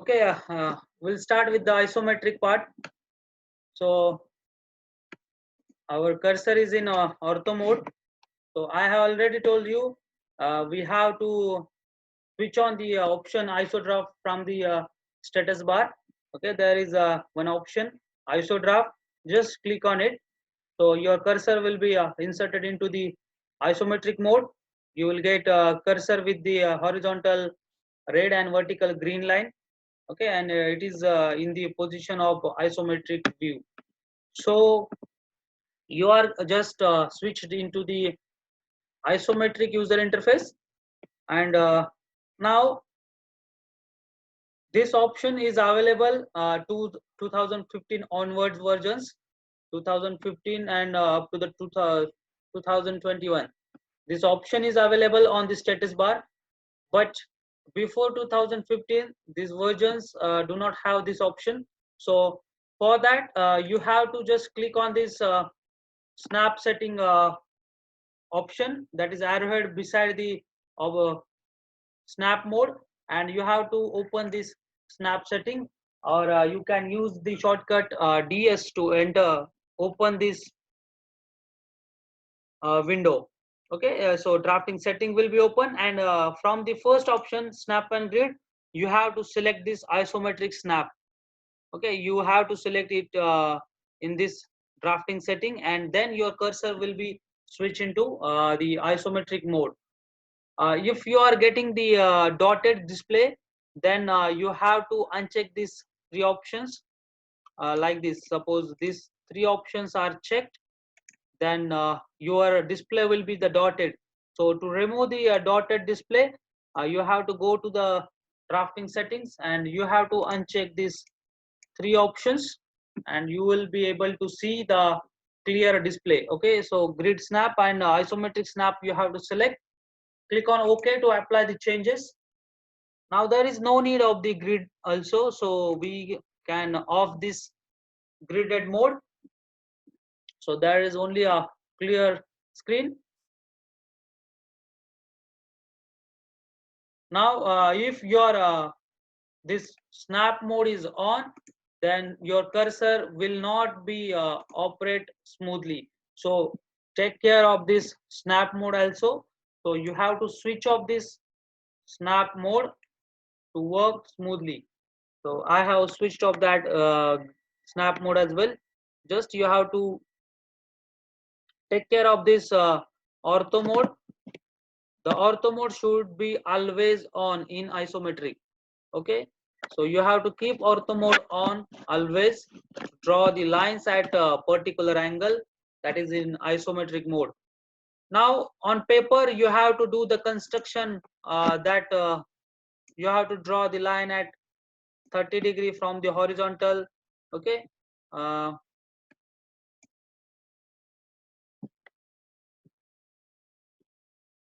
Okay, we'll start with the isometric part. So our cursor is in ortho mode. So I have already told you we have to switch on the option isodraft from the status bar. Okay, there is one option isodraft. Just click on it. So your cursor will be inserted into the isometric mode. You will get cursor with the horizontal red and vertical green line. Okay, and it is in the position of isometric view. So you are just switched into the isometric user interface, and now this option is available to 2015 onwards versions, 2015 and up to the 2021. This option is available on the status bar, but before 2015 these versions do not have this option. So for that you have to just click on this snap setting option, that is arrowhead beside the snap mode, and you have to open this snap setting, or you can use the shortcut DS to enter open this window. Okay, so drafting setting will be open, and from the first option snap and grid you have to select this isometric snap. Okay, you have to select it in this drafting setting, and then your cursor will be switch into the isometric mode. If you are getting the dotted display, then you have to uncheck these three options like this. Suppose these three options are checked, then your display will be the dotted. So to remove the dotted display, you have to go to the drafting settings and you have to uncheck these three options, and you will be able to see the clear display. Okay, so grid snap and isometric snap you have to select. Click on OK to apply the changes. Now there is no need of the grid also, so we can off this gridded mode. So there is only a clear screen. Now if your this snap mode is on, then your cursor will not be operate smoothly. So take care of this snap mode also. So you have to switch off this snap mode to work smoothly. So I have switched off that snap mode as well. Just you have to take care of this ortho mode. The ortho mode should be always on in isometric. Okay, so you have to keep ortho mode on always. Draw the lines at a particular angle, that is in isometric mode. Now on paper you have to do the construction that you have to draw the line at 30° from the horizontal. Okay, uh,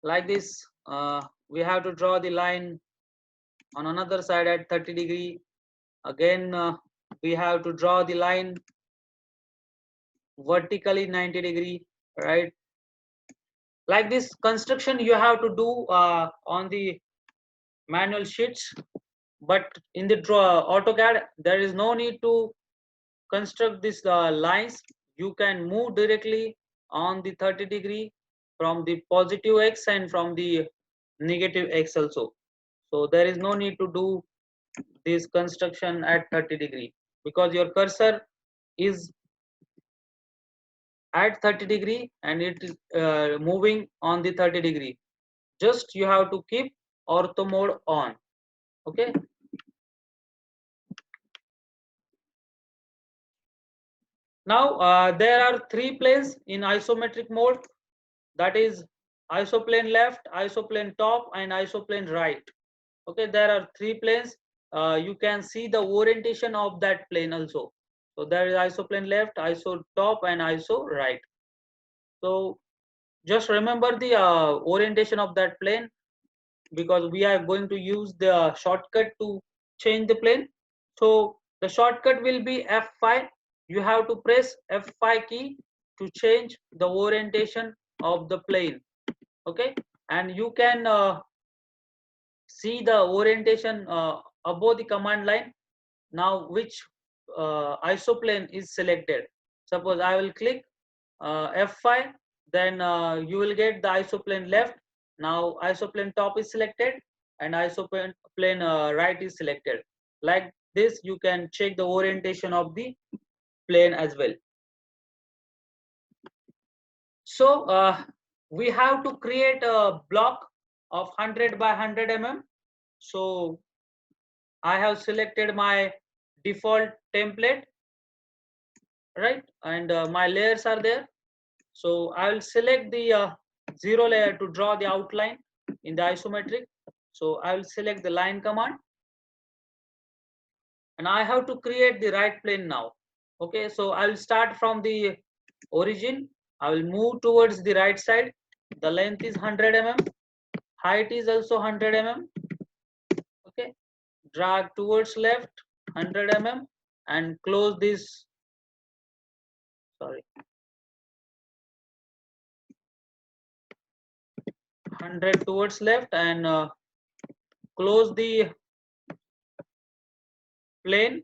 like this we have to draw the line on another side at 30°. Again we have to draw the line vertically 90°, right? Like this construction you have to do on the manual sheets, but in the AutoCAD there is no need to construct these lines. You can move directly on the 30° from the positive X and from the negative X also. So there is no need to do this construction at 30°, because your cursor is at 30° and it is moving on the 30°. Just you have to keep ortho mode on. Okay, now there are three planes in isometric mode, that is isoplane left, isoplane top and isoplane right. Okay, there are three planes. You can see the orientation of that plane also. So there is isoplane left, iso top and iso right. So just remember the orientation of that plane, because we are going to use the shortcut to change the plane. So the shortcut will be F5. You have to press F5 key to change the orientation of the plane. Okay, and you can see the orientation above the command line. Now which isoplane is selected? Suppose I will click F5, then you will get the isoplane left. Now isoplane top is selected and isoplane right is selected. Like this, you can check the orientation of the plane as well. So we have to create a block of 100 by 100 mm. So I have selected my default template, right? And my layers are there. So I will select the zero layer to draw the outline in the isometric. So I will select the line command and I have to create the right plane now. Okay, so I will start from the origin. I will move towards the right side. The length is 100 mm. Height is also 100 mm. Okay, drag towards left 100 mm and close this. Sorry, 100 towards left and close the plane.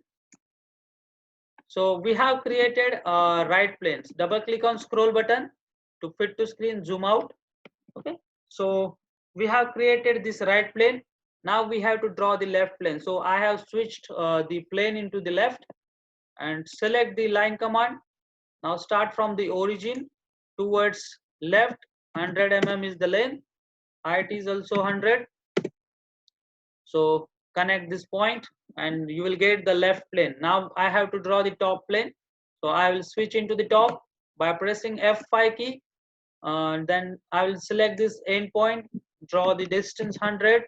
So we have created right planes. Double click on scroll button to fit to screen, zoom out. Okay, so we have created this right plane. Now we have to draw the left plane. So I have switched the plane into the left and select the line command. Now start from the origin towards left. 100 mm is the length. Height is also 100. So connect this point and you will get the left plane. Now I have to draw the top plane. So I will switch into the top by pressing F5 key. Then I will select this endpoint, draw the distance 100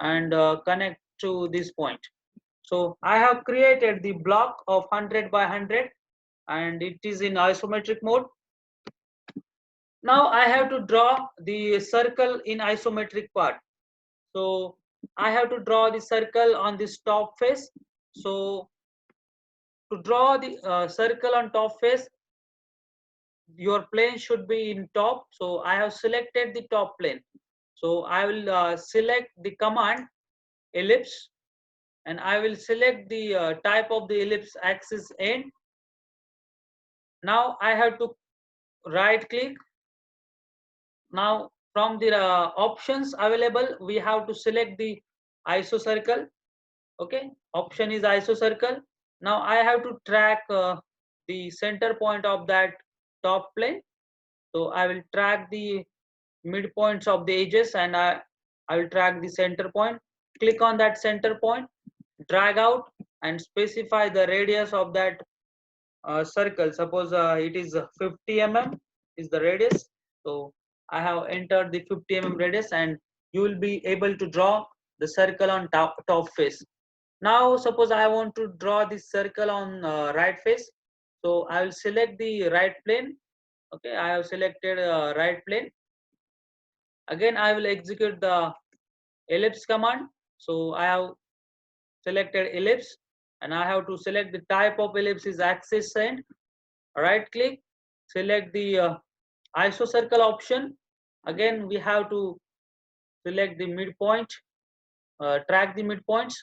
and connect to this point. So I have created the block of 100 by 100 and it is in isometric mode. Now I have to draw the circle in isometric part. So I have to draw the circle on this top face. So to draw the circle on top face, your plane should be in top. So I have selected the top plane. So I will select the command ellipse and I will select the type of the ellipse axis end. Now I have to right click. Now from the options available, we have to select the iso circle. Okay, option is iso circle. Now I have to track the center point of that top plane. So I will track the midpoints of the edges and I will track the center point. Click on that center point, drag out and specify the radius of that circle. Suppose it is 50 mm is the radius. So I have entered the 50 mm radius and you will be able to draw the circle on top face. Now suppose I want to draw this circle on right face. So I will select the right plane. Okay, I have selected right plane. Again I will execute the ellipse command. So I have selected ellipse and I have to select the type of ellipse is axis end. Right click, select the iso circle option. Again we have to select the midpoint, track the midpoints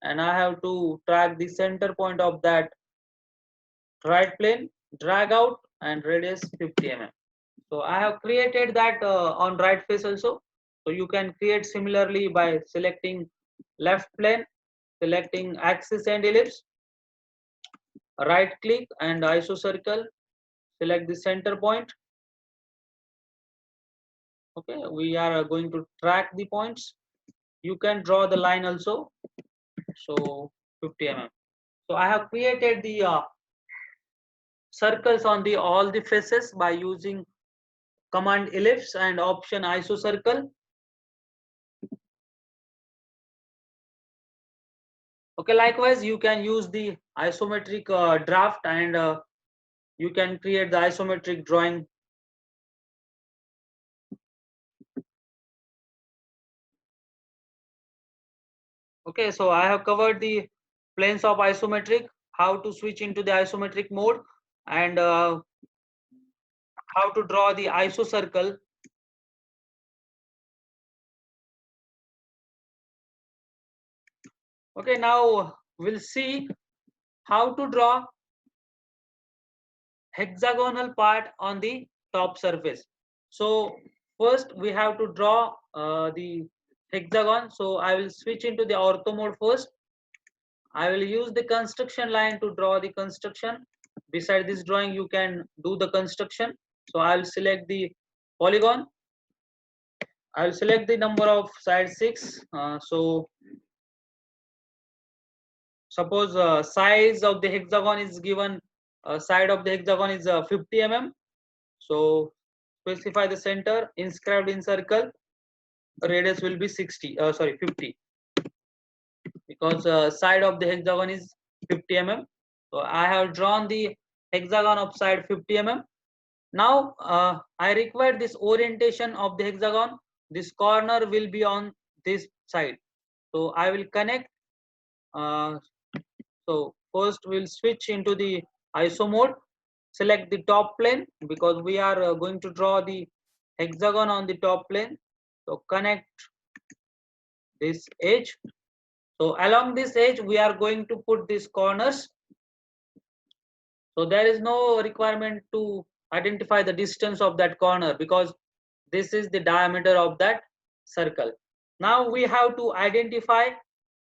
and I have to track the center point of that right plane, drag out and radius 50 mm. So I have created that on right face also. So you can create similarly by selecting left plane, selecting axis and ellipse, right click and iso circle, select the center point. Okay, we are going to track the points. You can draw the line also. So 50 mm. So I have created the circles on the all the faces by using command ellipse and option iso circle. Okay, likewise you can use the isometric draft and you can create the isometric drawing. Okay, so I have covered the planes of isometric, how to switch into the isometric mode and how to draw the iso circle. Okay, now we'll see how to draw hexagonal part on the top surface. So first we have to draw the hexagon. So I will switch into the ortho mode first. I will use the construction line to draw the construction. Beside this drawing, you can do the construction. So I will select the polygon. I will select the number of side 6. So suppose size of the hexagon is given, side of the hexagon is 50 mm. So specify the center inscribed in circle. Radius will be 60. Sorry, 50, because side of the hexagon is 50 mm. So I have drawn the hexagon of side 50 mm. Now I require this orientation of the hexagon. This corner will be on this side. So I will connect. Uh, so first we'll switch into the ISO mode. Select the top plane because we are going to draw the hexagon on the top plane. So connect this edge. So along this edge we are going to put these corners. So there is no requirement to identify the distance of that corner because this is the diameter of that circle. Now we have to identify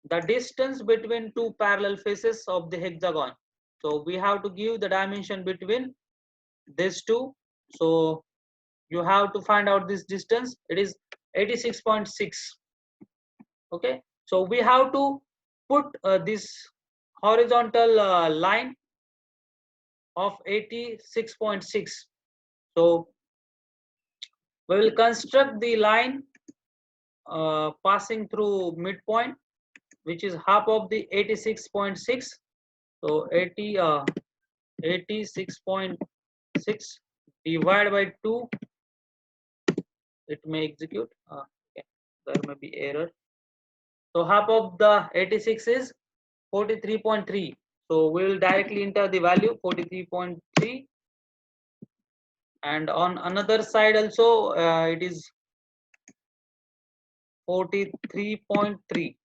the distance between two parallel faces of the hexagon. So we have to give the dimension between these two. So you have to find out this distance. It is 86.6. Okay, so we have to put this horizontal line of 86.6. So we will construct the line passing through midpoint, which is half of the 86.6. So 86.6 divided by 2, it may execute. Okay, there may be error. So half of the 86 is 43.3. So we will directly enter the value 43.3, and on another side also it is 43.3.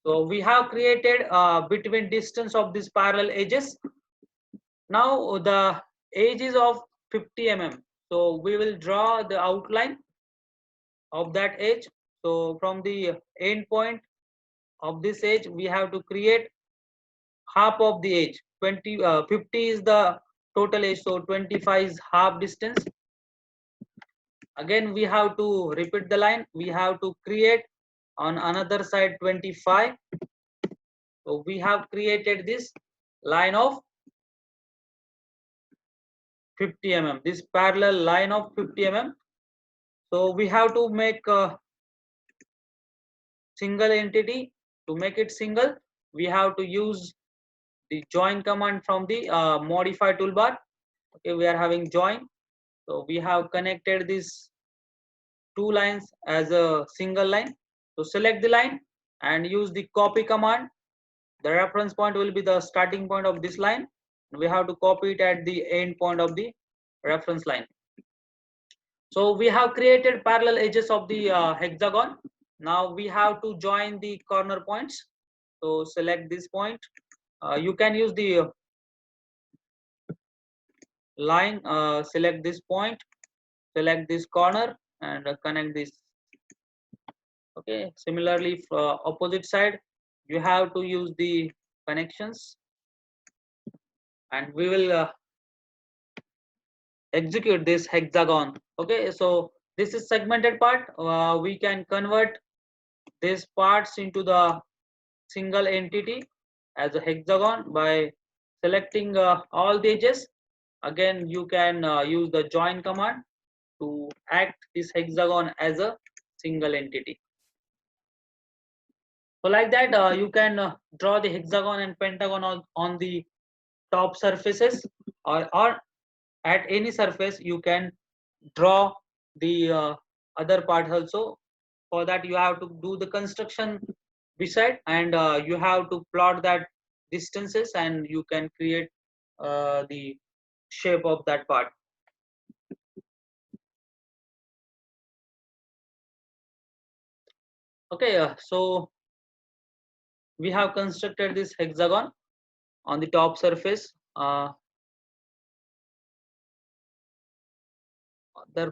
So we have created between distance of these parallel edges. Now the edge is of 50 mm. So we will draw the outline of that edge. So from the end point of this edge, we have to create half of the edge. 50 is the total edge. So 25 is half distance. Again, we have to repeat the line. We have to create on another side 25. So we have created this line of 50 mm, this parallel line of 50 mm. So we have to make a single entity. To make it single, we have to use the join command from the modify toolbar. Okay, we are having join. So we have connected these two lines as a single line. So select the line and use the copy command. The reference point will be the starting point of this line. We have to copy it at the end point of the reference line. So we have created parallel edges of the hexagon. Now we have to join the corner points. So select this point. You can use the line, select this point, select this corner and connect this. Okay, similarly for opposite side, you have to use the connections, and we will execute this hexagon. Okay, so this is segmented part. We can convert these parts into the single entity as a hexagon by selecting all the edges. Again, you can use the join command to act this hexagon as a single entity. So like that, you can draw the hexagon and pentagon on the top surfaces, or at any surface you can draw the other part also. For that you have to do the construction beside, and you have to plot that distances, and you can create the shape of that part. Okay, so we have constructed this hexagon on the top surface. Other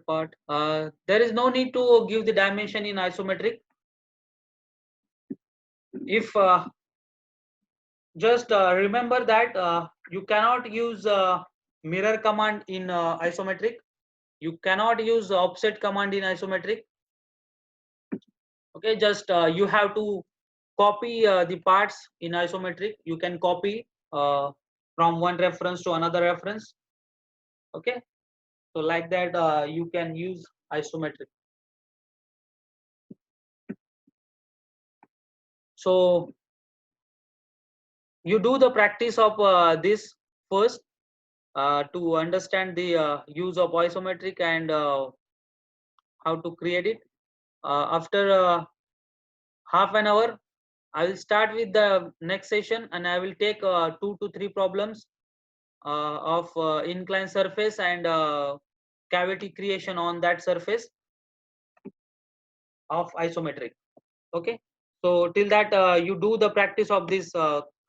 part, there is no need to give the dimension in isometric. If just remember that you cannot use mirror command in isometric. You cannot use offset command in isometric. Okay, just you have to copy the parts in isometric. You can copy from one reference to another reference. Okay, so like that you can use isometric. So you do the practice of this first to understand the use of isometric and how to create it. After half an hour, I will start with the next session, and I will take 2 to 3 problems of inclined surface and cavity creation on that surface of isometric. Okay, so till that you do the practice of this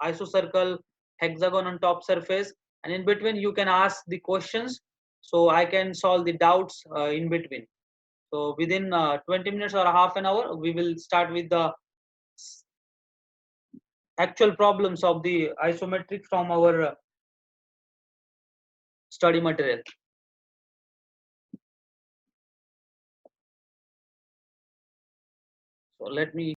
isocircle, hexagon on top surface, and in between you can ask the questions, so I can solve the doubts in between. So within 20 minutes or half an hour, we will start with the actual problems of the isometric from our study material. So let me